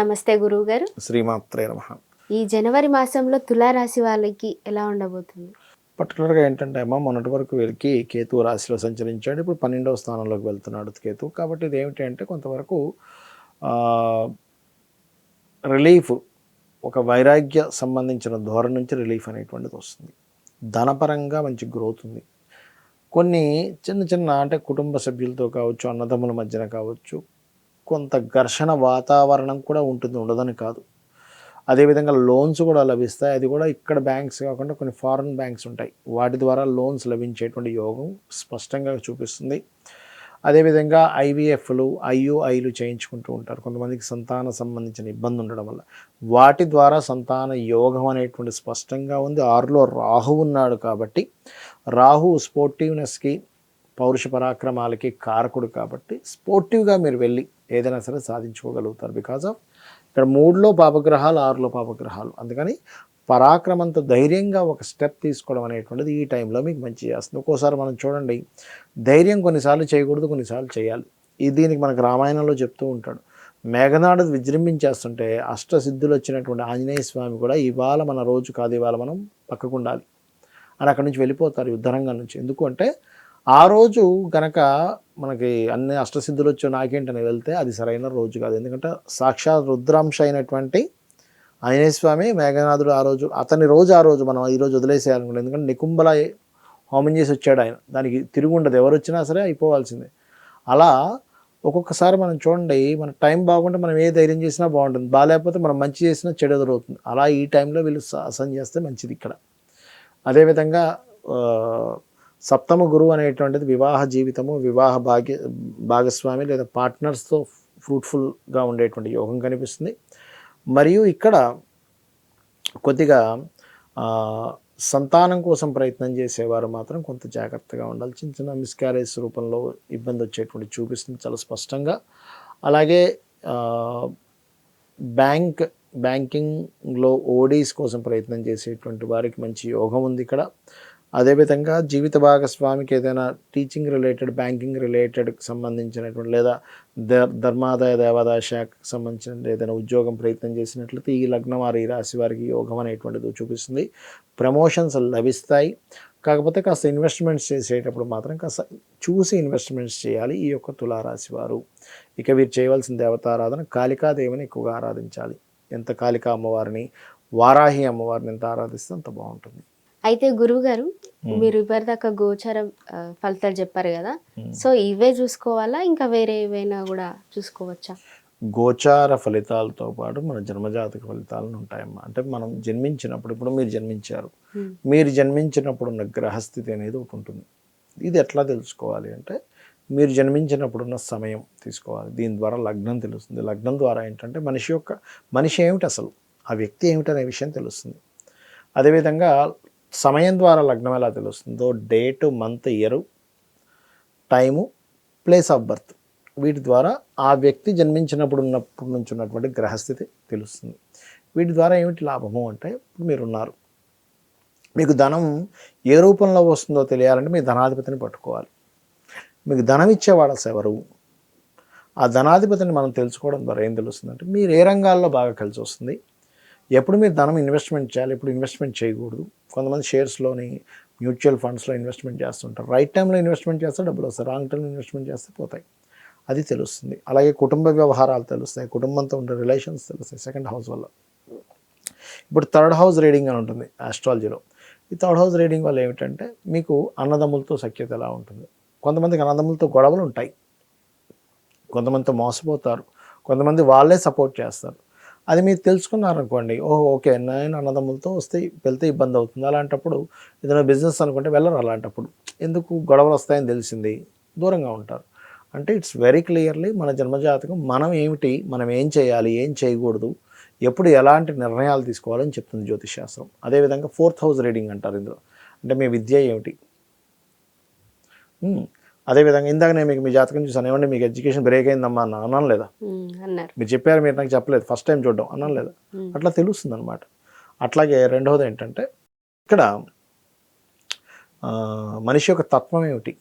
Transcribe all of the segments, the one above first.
నమస్తే గురువు గారు. శ్రీమాత్రే నమః. ఈ జనవరి మాసంలో తులారాశి వాళ్ళకి ఎలా ఉండబోతుంది? పర్టికులర్‌గా ఏంటంటే అమ్మ మొన్నటి వరకు వీళ్ళకి కేతువు రాశిలో సంచరించాడు. ఇప్పుడు 12వ స్థానంలోకి వెళ్తున్నాడు కేతువు. కాబట్టి ఇదేమిటి అంటే కొంతవరకు ఆహ్, రిలీఫ్, ఒక వైరాగ్య సంబంధించిన ధోరణి నుంచి రిలీఫ్ అనేటువంటిది వస్తుంది. ధనపరంగా మంచి గ్రోత్ ఉంది. కొన్ని చిన్న చిన్న అంటే కుటుంబ సభ్యులతో కావచ్చు, అన్నదమ్ముల మధ్యన కావచ్చు, కొంత ఘర్షణ వాతావరణం కూడా ఉంటుంది, ఉండదని కాదు. అదేవిధంగా లోన్స్ కూడా లభిస్తాయి. అది కూడా ఇక్కడ బ్యాంక్స్ కాకుండా కొన్ని ఫారిన్ బ్యాంక్స్ ఉంటాయి. వాటి ద్వారా లోన్స్ లభించేటువంటి యోగం స్పష్టంగా చూపిస్తుంది. అదేవిధంగా ఐవీఎఫ్లు, ఐయుఐలు చేయించుకుంటూ ఉంటారు. కొంతమందికి సంతాన సంబంధించిన ఇబ్బంది ఉండడం వల్ల వాటి ద్వారా సంతాన యోగం అనేటువంటి స్పష్టంగా ఉంది. 6లో రాహు ఉన్నాడు కాబట్టి రాహు స్పోర్టివ్నెస్కి, పౌరుష పరాక్రమాలకి కారకుడు కాబట్టి స్పోర్టివ్గా మీరు వెళ్ళి ఏదైనా సరే సాధించుకోగలుగుతారు. బికాజ్ ఆఫ్ ఇక్కడ 3లో పాపగ్రహాలు, 6లో పాపగ్రహాలు. అందుకని పరాక్రమంతో ధైర్యంగా ఒక స్టెప్ తీసుకోవడం అనేటువంటిది ఈ టైంలో మీకు మంచి చేస్తుంది. ఒక్కోసారి మనం చూడండి, ధైర్యం కొన్నిసార్లు చేయకూడదు, కొన్నిసార్లు చేయాలి. దీనికి మనకు రామాయణంలో చెప్తూ ఉంటాడు. మేఘనాడు విజృంభించేస్తుంటే అష్టసిద్ధులు వచ్చినటువంటి ఆంజనేయ స్వామి కూడా ఇవాళ మన రోజు కాదు, ఇవాళ మనం పక్కకు ఉండాలి అని అక్కడి నుంచి వెళ్ళిపోతారు యుద్ధరంగం నుంచి. ఎందుకు అంటే ఆ రోజు గనక మనకి అన్ని అష్టసిద్ధులు వచ్చి నాకేంటని వెళ్తే అది సరైన రోజు కాదు. ఎందుకంటే సాక్షాత్ రుద్రాంశ అయినటువంటి ఆంజనేయ స్వామి మేఘనాథుడు ఆ రోజు, అతని రోజు ఆ రోజు మనం ఈరోజు వదిలేసేయాలనుకుంటే, ఎందుకంటే నికుంభల హోమం చేసి వచ్చాడు ఆయన, దానికి తిరుగుండదు, ఎవరు వచ్చినా సరే అయిపోవాల్సిందే. అలా ఒక్కొక్కసారి మనం చూడండి, మన టైం బాగుంటే మనం ఏ ధైర్యం చేసినా బాగుంటుంది, బాగాలేకపోతే మనం మంచి చేసినా చెడు ఎదురవుతుంది. అలా ఈ టైంలో వీళ్ళు సాహసం చేస్తే మంచిది ఇక్కడ. అదేవిధంగా సప్తమ గురువు అనేటువంటిది వివాహ జీవితము, వివాహ భాగస్వామి లేదా పార్ట్నర్స్తో ఫ్రూట్ఫుల్గా ఉండేటువంటి యోగం కనిపిస్తుంది. మరియు ఇక్కడ కొద్దిగా సంతానం కోసం ప్రయత్నం చేసేవారు మాత్రం కొంత జాగ్రత్తగా ఉండాలి. చిన్న చిన్న మిస్క్యారేజ్ రూపంలో ఇబ్బంది వచ్చేటువంటి చూపిస్తుంది చాలా స్పష్టంగా. అలాగే బ్యాంకింగ్లో ఓడీస్ కోసం ప్రయత్నం చేసేటువంటి వారికి మంచి యోగం ఉంది ఇక్కడ. అదేవిధంగా జీవిత భాగస్వామికి ఏదైనా టీచింగ్ రిలేటెడ్, బ్యాంకింగ్ రిలేటెడ్కి సంబంధించినటువంటి లేదా ధర్మాదాయ దేవాదాయ శాఖకు సంబంధించిన ఏదైనా ఉద్యోగం ప్రయత్నం చేసినట్లయితే ఈ లగ్నం వారి, ఈ రాశి వారికి యోగం అనేటువంటిది చూపిస్తుంది. ప్రమోషన్స్ లభిస్తాయి. కాకపోతే కాస్త ఇన్వెస్ట్మెంట్స్ చేసేటప్పుడు మాత్రం కాస్త చూసి ఇన్వెస్ట్మెంట్స్ చేయాలి ఈ యొక్క తులారాశి వారు. ఇక వీరు చేయవలసిన దేవతారాధన కాళికాదేవిని ఎక్కువగా ఆరాధించాలి. ఎంత కాళికా అమ్మవారిని, వారాహి అమ్మవారిని ఎంత ఆరాధిస్తే అంత బాగుంటుంది. అయితే గురువుగారు, మీరు ఇప్పటిదాకా గోచారం ఫలితాలు చెప్పారు కదా, సో ఇవే చూసుకోవాలా, ఇంకా వేరే ఏవైనా కూడా చూసుకోవచ్చా? గోచార ఫలితాలతో పాటు మన జన్మజాతక ఫలితాలను ఉంటాయమ్మా. అంటే మనం జన్మించినప్పుడు, ఇప్పుడు మీరు జన్మించారు, మీరు జన్మించినప్పుడు ఉన్న గ్రహస్థితి అనేది ఒకటి ఉంటుంది. ఇది ఎట్లా తెలుసుకోవాలి అంటే మీరు జన్మించినప్పుడున్న సమయం తీసుకోవాలి. దీని ద్వారా లగ్నం తెలుస్తుంది. లగ్నం ద్వారా ఏంటంటే మనిషి ఏమిటి, అసలు ఆ వ్యక్తి ఏమిటనే విషయం తెలుస్తుంది. అదేవిధంగా సమయం ద్వారా లగ్నం ఎలా తెలుస్తుందో date, month, year, time, place of birth, వీటి ద్వారా ఆ వ్యక్తి జన్మించినప్పుడు నుంచి ఉన్నటువంటి గ్రహస్థితి తెలుస్తుంది. వీటి ద్వారా ఏమిటి లాభము అంటే, ఇప్పుడు మీరున్నారు, మీకు ధనం ఏ రూపంలో వస్తుందో తెలియాలంటే మీ ధనాధిపతిని పట్టుకోవాలి. మీకు ధనం ఇచ్చేవాడు అసలు ఎవరు, ఆ ధనాధిపతిని మనం తెలుసుకోవడం ద్వారా ఏం తెలుస్తుందంటే మీరు ఏ రంగాల్లో బాగా కలిసి వస్తుంది, ఎప్పుడు మీరు ధనం ఇన్వెస్ట్మెంట్ చేయాలి, ఎప్పుడు ఇన్వెస్ట్మెంట్ చేయకూడదు. కొంతమంది షేర్స్లోని, మ్యూచువల్ ఫండ్స్లో ఇన్వెస్ట్మెంట్ చేస్తుంటారు. రైట్ టైంలో ఇన్వెస్ట్మెంట్ చేస్తే డబ్బులు వస్తాయి, రాంగ్ టైంలో ఇన్వెస్ట్మెంట్ చేస్తే పోతాయి. అది తెలుస్తుంది. అలాగే కుటుంబ వ్యవహారాలు తెలుస్తాయి, కుటుంబంతో ఉండే రిలేషన్స్ తెలుస్తాయి సెకండ్ హౌస్ వల్ల. ఇప్పుడు థర్డ్ హౌస్ రీడింగ్ అని ఉంటుంది ఆస్ట్రాలజీలో. ఈ థర్డ్ హౌస్ రీడింగ్ వల్ల ఏమిటంటే మీకు అన్నదమ్ములతో సఖ్యత ఎలా ఉంటుంది. కొంతమందికి అన్నదమ్ములతో గొడవలు ఉంటాయి, కొంతమందితో మోసపోతారు, కొంతమంది వాళ్ళే సపోర్ట్ చేస్తారు. అది మీరు తెలుసుకున్నారనుకోండి, ఓకే నేను అన్నదమ్ములతో వెళ్తే ఇబ్బంది అవుతుంది, అలాంటప్పుడు ఏదైనా బిజినెస్ అనుకుంటే వెళ్ళరు. అలాంటప్పుడు ఎందుకు గొడవలు వస్తాయని తెలిసింది, దూరంగా ఉంటారు. అంటే ఇట్స్ వెరీ క్లియర్లీ మన జన్మజాతకం మనం ఏమిటి, మనం ఏం చేయాలి, ఏం చేయకూడదు, ఎప్పుడు ఎలాంటి నిర్ణయాలు తీసుకోవాలని చెప్తుంది జ్యోతిష్ శాస్త్రం. అదేవిధంగా ఫోర్త్ హౌస్ రీడింగ్ అంటారు ఇందులో. అంటే మీ విద్య ఏమిటి. అదేవిధంగా ఇందాక నేను మీకు మీ జాతకం చూసాను, ఏమంటే మీకు ఎడ్యుకేషన్ బ్రేక్ అయిందమ్మా అన్నాను లేదా, మీరు చెప్పారు, మీరు నాకు చెప్పలేదు, ఫస్ట్ టైం చూడడం అన్నాను లేదా, అట్లా తెలుస్తుంది అనమాట. అట్లాగే రెండవది ఏంటంటే ఇక్కడ మనిషి యొక్క తత్వం ఏమిటి,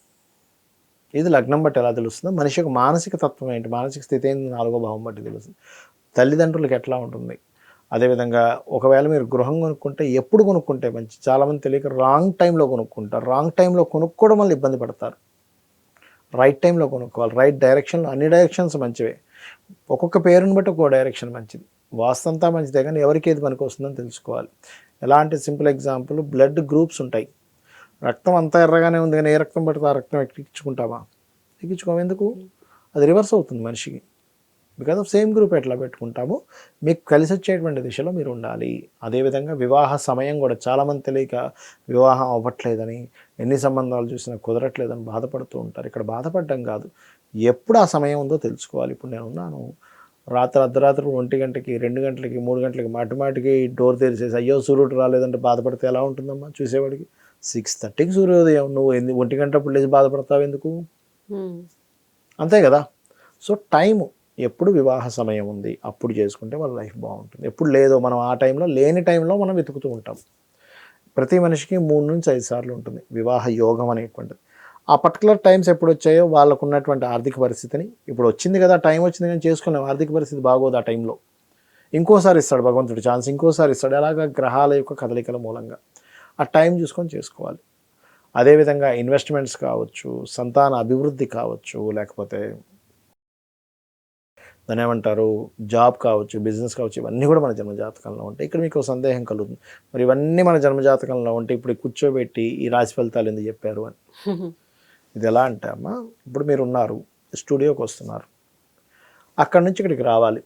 ఇది లగ్నం బట్టి ఎలా తెలుస్తుందో మనిషి యొక్క మానసిక తత్వం ఏంటి, మానసిక స్థితి ఏంటి 4వ భావం బట్టి తెలుస్తుంది. తల్లిదండ్రులకి ఎట్లా ఉంటుంది, అదేవిధంగా ఒకవేళ మీరు గృహం కొనుక్కుంటే ఎప్పుడు కొనుక్కుంటే మంచి, చాలామంది తెలియక రాంగ్ టైంలో కొనుక్కుంటారు. రాంగ్ టైంలో కొనుక్కోవడం వల్ల ఇబ్బంది పడతారు. రైట్ టైంలో కొనుక్కోవాలి, రైట్ డైరెక్షన్లో. అన్ని డైరెక్షన్స్ మంచివే, ఒక్కొక్క పేరుని బట్టి ఒక్కో డైరెక్షన్ మంచిది. వాస్తంతా మంచిదే, కానీ ఎవరికి ఏది పనికి వస్తుందని తెలుసుకోవాలి. ఎలా అంటే సింపుల్ ఎగ్జాంపుల్, బ్లడ్ గ్రూప్స్ ఉంటాయి. రక్తం అంతా ఎర్రగానే ఉంది కానీ ఏ రక్తం పడితే ఆ రక్తం ఎక్కించుకుంటామా? ఎక్కించుకోము. ఎందుకు? అది రివర్స్ అవుతుంది మనిషికి. బికాజ్ ఆఫ్ సేమ్ గ్రూప్ ఎట్లా పెట్టుకుంటామో మీకు కలిసి వచ్చేటువంటి దిశలో మీరు ఉండాలి. అదేవిధంగా వివాహ సమయం కూడా చాలామంది తెలియక వివాహం అవ్వట్లేదని, ఎన్ని సంబంధాలు చూసినా కుదరట్లేదని బాధపడుతూ ఉంటారు. ఇక్కడ బాధపడడం కాదు, ఎప్పుడు ఆ సమయం ఉందో తెలుసుకోవాలి. ఇప్పుడు నేను ఉన్నాను, అర్ధరాత్రి 1 గంటకి, 2 గంటలకి, 3 గంటలకి మాటిమాటికి డోర్ తెరిచేసి అయ్యో సూర్యుడు రాలేదంటే బాధపడితే ఎలా ఉంటుందమ్మా చూసేవాడికి? 6:30కి సూర్యోదయం, నువ్వు 1 గంటప్పుడు లేచి బాధపడతావు ఎందుకు? అంతే కదా. సో టైము, ఎప్పుడు వివాహ సమయం ఉంది అప్పుడు చేసుకుంటే వాళ్ళ లైఫ్ బాగుంటుంది. ఎప్పుడు లేదో మనం ఆ టైంలో, లేని టైంలో మనం వెతుకుతూ ఉంటాం. ప్రతి మనిషికి 3 నుంచి 5 సార్లు ఉంటుంది వివాహ యోగం అనేటువంటిది. ఆ పర్టికులర్ టైమ్స్ ఎప్పుడు వచ్చాయో వాళ్ళకు ఉన్నటువంటి ఆర్థిక పరిస్థితిని, ఇప్పుడు వచ్చింది కదా టైం వచ్చింది కానీ చేసుకున్నాం, ఆర్థిక పరిస్థితి బాగోదు ఆ టైంలో, ఇంకోసారి ఇస్తాడు భగవంతుడు ఛాన్స్, ఇంకోసారి ఇస్తాడు. అలాగా గ్రహాల యొక్క కదలికల మూలంగా ఆ టైం చూసుకొని చేసుకోవాలి. అదేవిధంగా ఇన్వెస్ట్మెంట్స్ కావచ్చు, సంతాన అభివృద్ధి కావచ్చు, లేకపోతే దాని ఏమంటారు జాబ్ కావచ్చు, బిజినెస్ కావచ్చు, ఇవన్నీ కూడా మన జన్మజాతకంలో ఉంటాయి. ఇక్కడ మీకు సందేహం కలుగుతుంది, మరి ఇవన్నీ మన జన్మజాతకంలో ఉంటే ఇప్పుడు కూర్చోబెట్టి ఈ రాశి ఫలితాలు ఎందుకు చెప్పారు అని. ఇది ఎలా అంటే అమ్మా, ఇప్పుడు మీరు ఉన్నారు, స్టూడియోకి వస్తున్నారు, అక్కడి నుంచి ఇక్కడికి రావాలి,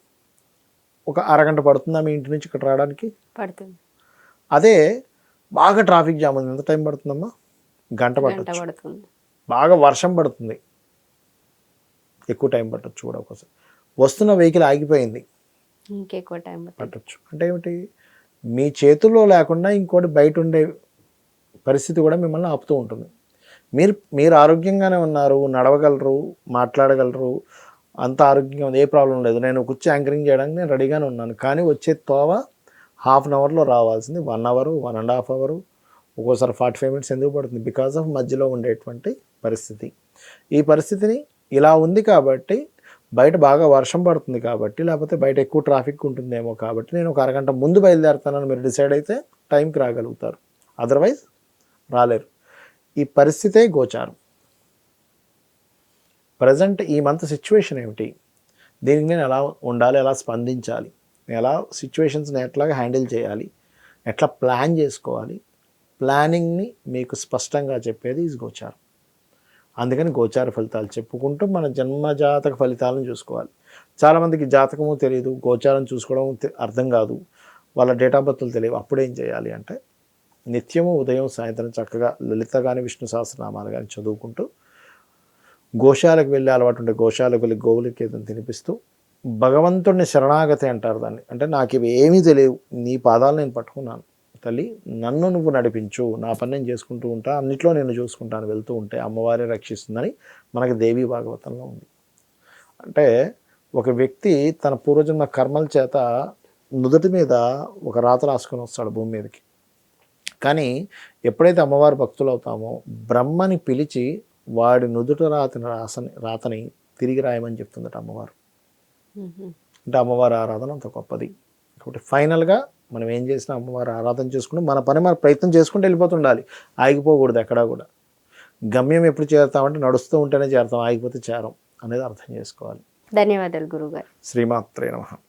ఒక అరగంట పడుతుందా మీ ఇంటి నుంచి ఇక్కడ రావడానికి? పడుతుంది. అదే బాగా ట్రాఫిక్ జామ్ ఉంది, ఎంత టైం పడుతుందమ్మా? గంట పట్టచ్చు. బాగా వర్షం పడుతుంది, ఎక్కువ టైం పట్టచ్చు కూడా. ఒకసారి వస్తున్న వెహికల్ ఆగిపోయింది, ఇంకెక్కువ టైం పట్టచ్చు. అంటే ఏమిటి? మీ చేతుల్లో లేకుండా ఇంకోటి బయట ఉండే పరిస్థితి కూడా మిమ్మల్ని ఆపుతూ ఉంటుంది. మీరు ఆరోగ్యంగానే ఉన్నారు, నడవగలరు, మాట్లాడగలరు, అంత ఆరోగ్యంగా ఉంది, ఏ ప్రాబ్లం లేదు, నేను కూర్చో యాంకరింగ్ చేయడానికి నేను రెడీగానే ఉన్నాను. కానీ వచ్చే తోవ హాఫ్ అన్ అవర్లో రావాల్సింది 1 అవర్, 1.5 అవర్, ఒక్కోసారి 45 మినిట్స్ ఎందుకు పడుతుంది? బికాజ్ ఆఫ్ మధ్యలో ఉండేటువంటి పరిస్థితి. ఈ పరిస్థితిని ఇలా ఉంది కాబట్టి, బయట బాగా వర్షం పడుతుంది కాబట్టి, లేకపోతే బయట ఎక్కువ ట్రాఫిక్ ఉంటుందేమో కాబట్టి నేను ఒక అరగంట ముందు బయలుదేరుతానని మీరు డిసైడ్ అయితే టైంకి రాగలుగుతారు, అదర్వైజ్ రాలేరు. ఈ పరిస్థితే గోచారం. ప్రజెంట్ ఈ మంత్ సిచ్యువేషన్ ఏమిటి, దీనికి నేను ఎలా ఉండాలి, ఎలా స్పందించాలి, ఎలా సిచ్యువేషన్స్ని ఎట్లాగా హ్యాండిల్ చేయాలి, ఎట్లా ప్లాన్ చేసుకోవాలి, ప్లానింగ్ని మీకు స్పష్టంగా చెప్పేది ఈ గోచారం. అందుకని గోచార ఫలితాలు చెప్పుకుంటూ మన జన్మజాతక ఫలితాలను చూసుకోవాలి. చాలామందికి జాతకము తెలియదు, గోచారం చూసుకోవడం అర్థం కాదు, వాళ్ళ డేట్ ఆఫ్ బర్త్లు తెలియవు. అప్పుడేం చేయాలి అంటే, నిత్యము ఉదయం సాయంత్రం చక్కగా లలిత కానీ విష్ణు సహస్రనామాలు కానీ చదువుకుంటూ, గోశాలకు వెళ్ళే అలవాటు ఉంటే గోశాలకు వెళ్ళి గోవులకి ఏదైనా తినిపిస్తూ, భగవంతుడిని శరణాగతి అంటారు దాన్ని. అంటే నాకు ఇవి ఏమీ తెలియవు, నీ పాదాలు నేను పట్టుకున్నాను తల్లి, నన్ను నువ్వు నడిపించు, నా పని నేను చేసుకుంటూ ఉంటా, అన్నిట్లో నేను చూసుకుంటాను, వెళ్తూ ఉంటే అమ్మవారే రక్షిస్తుందని మనకి దేవీ భాగవతంలో ఉంది. అంటే ఒక వ్యక్తి తన పూర్వజన్మ కర్మల చేత నుదుటి మీద ఒక రాత రాసుకొని వస్తాడు భూమి మీదకి. కానీ ఎప్పుడైతే అమ్మవారి భక్తులు అవుతామో, బ్రహ్మని పిలిచి వాడి నుదుట రాతని తిరిగి రాయమని చెప్తుందట అమ్మవారు. అంటే అమ్మవారి ఆరాధన అంత గొప్పది. కాబట్టి ఫైనల్గా మనం ఏం చేసినా అమ్మవారి ఆరాధన చేసుకుంటూ మన పని మన ప్రయత్నం చేసుకుంటూ వెళ్ళిపోతుండాలి, ఆగిపోకూడదు ఎక్కడా కూడా. గమ్యం ఎప్పుడు చేరుతామంటే నడుస్తూ ఉంటేనే చేరుతాం, ఆగిపోతే చేరం అనేది అర్థం చేసుకోవాలి. ధన్యవాదాలు గురుగారు. శ్రీమాత్రే నమః.